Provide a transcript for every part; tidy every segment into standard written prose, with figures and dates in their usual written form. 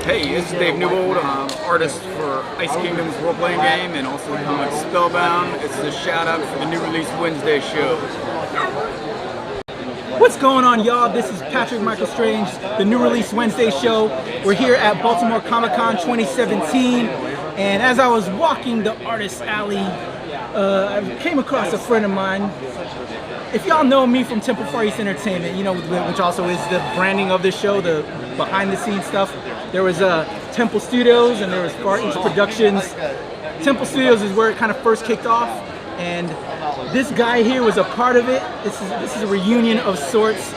Hey, this is Dave Newbold, artist for Ice Kingdom's role-playing game and also the comic Spellbound. It's a shout-out for the new release Wednesday show. What's going on, y'all? This is Patrick Michael Strange, the new release Wednesday show. We're here at Baltimore Comic-Con 2017, and as I was walking the Artist Alley, I came across a friend of mine. If y'all know me from Temple Far East Entertainment, you know, which also is the branding of the show, the behind-the-scenes stuff. There was Temple Studios and there was Far East Productions. Temple Studios is where it kind of first kicked off, and this guy here was a part of it. This is a reunion of sorts.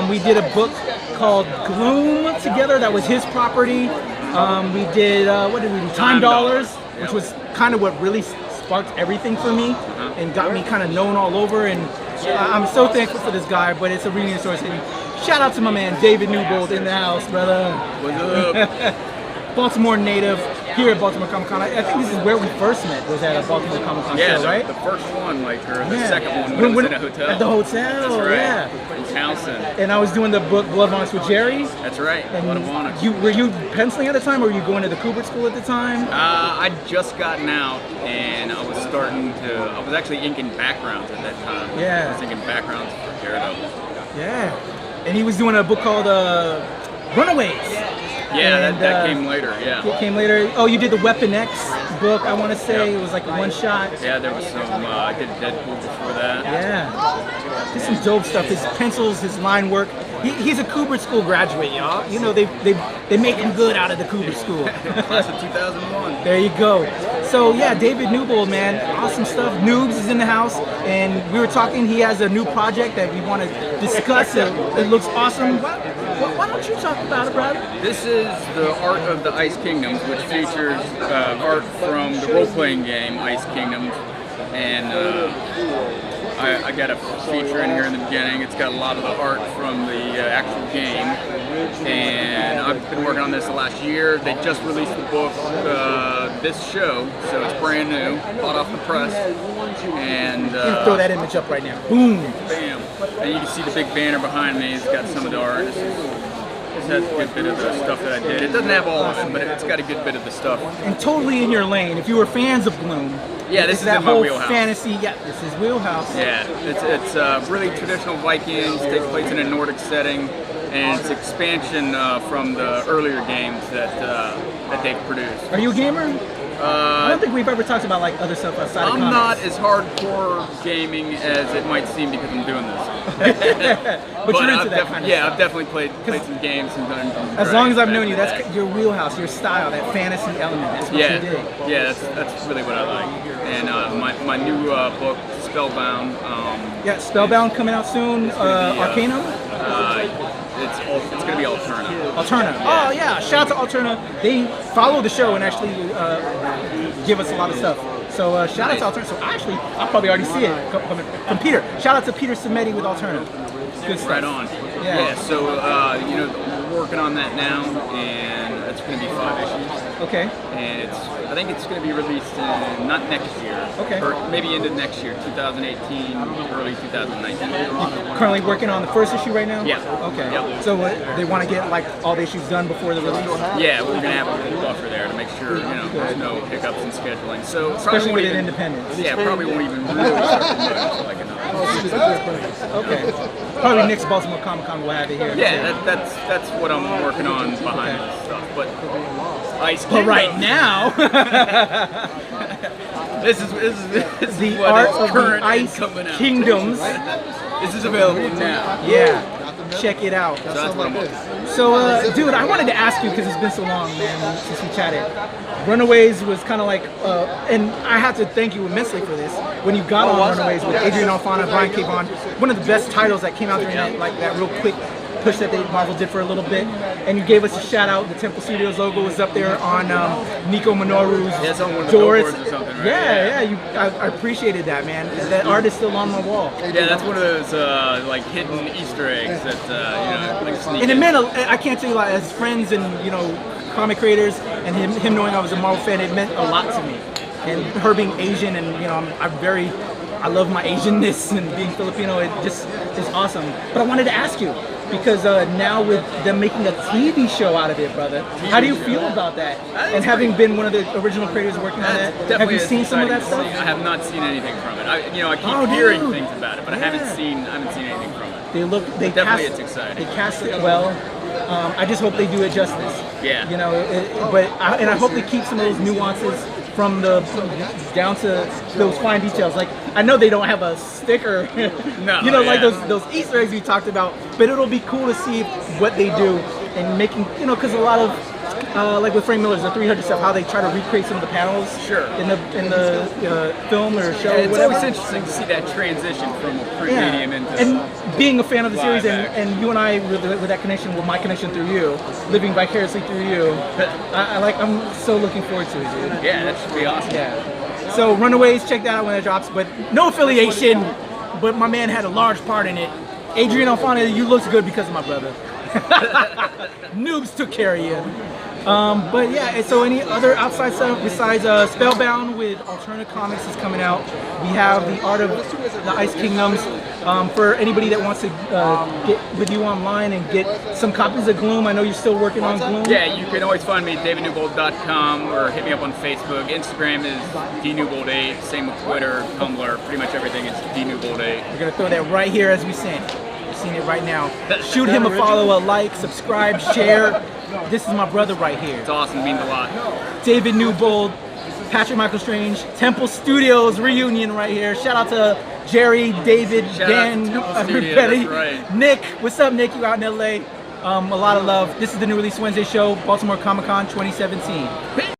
We did a book called Gloom together. That was his property. We did what did we do? Time Dollars, which was kind of what really sparked everything for me and got me kind of known all over. And I'm so thankful for this guy. But it's a reunion of sorts. And shout out to my man David Newbold in the house, brother. What's up? Baltimore native, here at Baltimore Comic Con. I think this is where we first met, was at a Baltimore Comic Con show, right? The first one, or the second one when it was in a hotel. At the hotel, that's right. Yeah. In Townsend. And I was doing the book Blood of Onyx with Jerry. That's right, Blood of Onyx. Were you penciling at the time, or were you going to the Kubrick School at the time? I'd just gotten out, and I was actually inking backgrounds at that time. Yeah. I was inking backgrounds for Daredevil. Yeah. And he was doing a book called Runaways. Yeah, that came later, yeah. It came later. Oh, you did the Weapon X book, I want to say. It was like a one-shot. Yeah, there was some, I did Deadpool before that. Yeah. Did some dope stuff. His pencils, his line work. He's a Kubrick School graduate, y'all. You know, they make him good out of the Kubrick School. Class of 2001. There you go. So, yeah, David Newbold, man. Awesome stuff. Noobs is in the house, and we were talking. He has a new project that we want to discuss. It looks awesome. Why don't you talk about it, brother? This is the art of the Ice Kingdoms, which features art from the role-playing game Ice Kingdoms, and I got a feature in here in the beginning. It's got a lot of the art from the actual game, and I've been working on this the last year. They just released the book this show, so it's brand new, hot off the press. And throw that image up right now. Boom! Bam! And you can see the big banner behind me. It's got some of the art. This has a good bit of the stuff that I did. It doesn't have all of it, but it's got a good bit of the stuff. And totally in your lane. If you were fans of Gloom, yeah, this is that in my whole wheelhouse. Fantasy. Yeah, this is wheelhouse. Yeah, it's really traditional Vikings. Takes place in a Nordic setting, and it's expansion from the earlier games that they've produced. Are you a gamer? I don't think we've ever talked about like other stuff outside of comics. I'm not as hardcore gaming as it might seem because I'm doing this. but you're into that kind of yeah, stuff. I've definitely played some games and done. As long as I've known you, that's your wheelhouse, your style, that fantasy element. That's what you dig. Yeah, that's really what I like. And my new book, Spellbound. Yeah, Spellbound coming out soon. Arcanum. It's going to be Alterna. Alterna. Yeah. Oh yeah, shout out to Alterna. They follow the show and actually give us a lot of stuff. So shout out to Alterna. So actually, I'll probably already see it coming from Peter. Shout out to Peter Simeti with Alterna. Good stuff. Right on. Yeah. So we're working on that now, and it's going to be 5 issues. Okay. And I think it's going to be released not next year. Okay. Or maybe into next year, 2018, early 2019. Currently working on the first issue right now? Yeah. Okay. Yep. So they want to get like all the issues done before the release? Yeah, we're going to have a little buffer there to make sure there's no hiccups in scheduling. So especially with independence. Yeah, probably won't even really start promoting until like another. Okay. Probably next Baltimore Comic Con will have it here. Yeah, that's what I'm working on behind this stuff. But Ice Kingdom. But right now, this is the what art is of current the Ice coming out. Kingdoms. This is available now. Yeah, check it out. So that's what I'm looking for. So, dude, I wanted to ask you because it's been so long, man, since we chatted. Runaways was kind of like, and I have to thank you immensely for this. When you got on Runaways with Adrian Alfano, Brian K. Vaughan, one of the best titles that came out during that real quick push that Marvel did for a little bit, and you gave us a shout out. The Temple Studios logo was up there on Nico Minoru's it's on one of the doors. billboards or something, right? Yeah. I appreciated that, man. That art is still on my wall. Yeah, that's one of those like hidden Easter eggs that like sneak And it meant I can't tell you, like, as friends and comic creators, and him knowing I was a Marvel fan, it meant a lot to me. And her being Asian, and I'm very I love my Asianness and being Filipino. It just is awesome. But I wanted to ask you, because now with them making a TV show out of it, brother, how do you feel about that? And having been one of the original creators working on that, have you seen some of that stuff? I have not seen anything from it. I keep hearing things about it, but I haven't seen anything from it. It's exciting. They cast it well. I just hope they do it justice. Yeah. You know, I hope they keep some of those nuances from down to those fine details. Like, I know they don't have a sticker, like those Easter eggs we talked about, but it'll be cool to see what they do and making, because a lot of like with Frank Miller's the 300 stuff, how they try to recreate some of the panels in the film or show. It's whatever. always interesting to see that transition from a print medium into and being a fan of the series, and you and I with that connection, with my connection through you, living vicariously through you, I'm so looking forward to it, dude. Yeah, that should be awesome. Yeah. So Runaways, check that out when it drops, but no affiliation, but my man had a large part in it. Adrian Alfano, you looked good because of my brother. Noobs took care of you. But yeah, so any other outside stuff besides Spellbound with Alternative Comics is coming out. We have the Art of the Ice Kingdoms. For anybody that wants to get with you online and get some copies of Gloom, I know you're still working on Gloom. Yeah, you can always find me at davidnewbold.com or hit me up on Facebook. Instagram is dnewbold8. Same with Twitter, Tumblr, pretty much everything is dnewbold8. We're gonna throw that right here as we sing. You're seeing it right now. Shoot him a follow, a like, subscribe, share. This is my brother right here. It's awesome, it means a lot. David Newbold, Patrick Michael Strange, Temple Studios reunion right here. Shout out to Jerry, David, Dan, everybody. Right. Nick, what's up, Nick? You out in LA? A lot of love. This is the New Release Wednesday show, Baltimore Comic Con 2017.